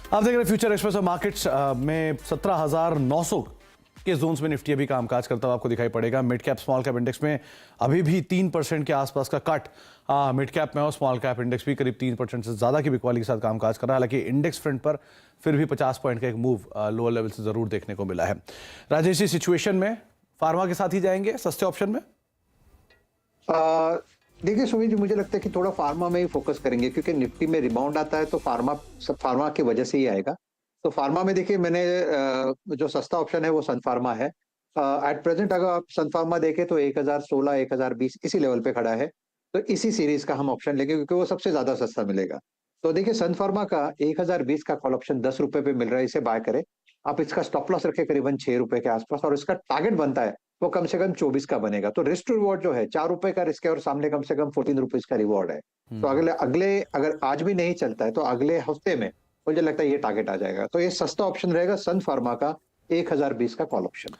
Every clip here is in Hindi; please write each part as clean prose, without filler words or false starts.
आप देख रहे हैं फ्यूचर एक्सप्रेस मार्केट्स में 17,900 के जोन्स में निफ्टी अभी कामकाज करता हुआ आपको दिखाई पड़ेगा। Mid cap small cap index में अभी भी 3% के आसपास का कट मिड कैप में और स्मॉल कैप इंडेक्स भी करीब 3% से ज़्यादा की बिकवाली के साथ कामकाज कर रहा है। हालांकि इंडेक्स फ्रंट पर फिर भी 50 पॉइंट का एक मूव लोअर लेवल से ज़रूर देखने को मिला है। राजेश जी, सिचुएशन में फार्मा के साथ ही जाएंगे सस्ते ऑप्शन में? देखिए सुमित जी, मुझे लगता है कि थोड़ा फार्मा में ही फोकस करेंगे, क्योंकि निफ्टी में रिबाउंड आता है तो फार्मा की वजह से ही आएगा। तो फार्मा में देखिए, मैंने जो सस्ता ऑप्शन है वो सन फार्मा है। एट प्रेजेंट अगर आप सन फार्मा देखें तो 1016 1020 इसी लेवल पे खड़ा है। तो इसी सीरीज का हम ऑप्शन लेंगे, क्योंकि वो सबसे ज्यादा सस्ता मिलेगा। तो देखिए, सन फार्मा का 1020 का कॉल ऑप्शन 10 रुपए पे मिल रहा है, इसे बाय करें। आप इसका स्टॉप लॉस रखें करीबन 6 रुपए के आसपास, और इसका टारगेट बनता है वो कम से कम 24 का बनेगा। तो रिस्क टू रिवॉर्ड जो है 4 रुपए का रिस्क है और सामने कम से कम 14 रुपीज का रिवॉर्ड है। तो अगले अगले अगर आज भी नहीं चलता है तो अगले हफ्ते में मुझे लगता है ये टारगेट आ जाएगा। तो ये सस्ता ऑप्शन रहेगा सन फार्मा का 1020 का कॉल ऑप्शन।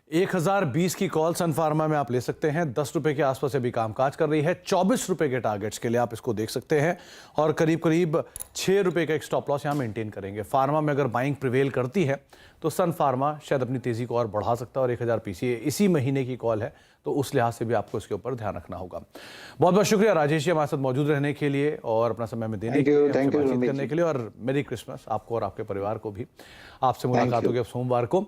1020 की कॉल सन फार्मा में आप ले सकते हैं। 10 रुपए के आसपास अभी कामकाज कर रही है। 24 रुपए के टारगेट्स के लिए आप इसको देख सकते हैं और करीब करीब 6 रुपए का एक स्टॉप लॉस यहाँ मेंटेन करेंगे। फार्मा में अगर बाइंग प्रिवेल करती है तो सन फार्मा शायद अपनी तेजी को और बढ़ा सकता है और 1020 इसी महीने की कॉल है, तो उस लिहाज से भी आपको इसके ऊपर ध्यान रखना होगा। बहुत बहुत शुक्रिया राजेश जी हमारे साथ मौजूद रहने के लिए और अपना समय में देने के लिए, बातचीत करने के लिए, और मेरी क्रिसमस आपको और आपके परिवार को भी। आपसे मुलाकात होगी अब सोमवार को।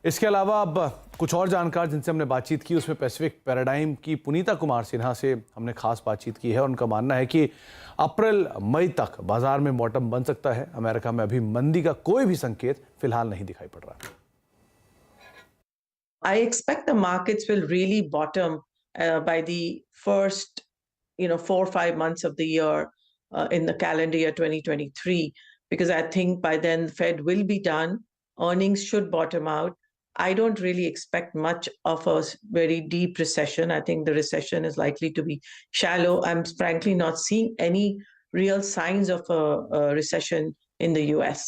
इसके अलावा अब कुछ और जानकार जिनसे हमने बातचीत की, उसमें पैसिफिक पैराडाइम की पुनीता कुमार सिन्हा से हमने खास बातचीत की है। उनका मानना है कि अप्रैल मई तक बाजार में बॉटम बन सकता है। अमेरिका में अभी मंदी का कोई भी संकेत फिलहाल नहीं दिखाई पड़ रहा। I expect the markets will really bottom by the first 4-5 months of the year in the calendar year 2023, because I think by then the Fed will be done. Earnings should bottom out. I don't really expect much of a very deep recession. I think the recession is likely to be shallow. I'm frankly not seeing any real signs of a recession in the US.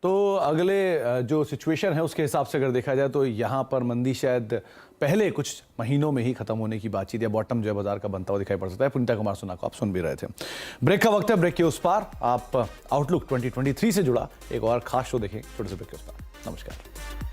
तो अगले जो सिचुएशन है उसके हिसाब से अगर देखा जाए तो यहाँ पर मंदी शायद पहले कुछ महीनों में ही खत्म होने की बातचीत या बॉटम जो है बाजार का बनता हुआ दिखाई पड़ सकता है। पुनीता कुमार सिन्हा को आप सुन भी रहे थे। ब्रेक का वक्त है, ब्रेक के उस पार आप आउटलुक 2023 से जुड़ा एक और खास शो देखें। छोटे से ब्रेक के उस पार। नमस्कार।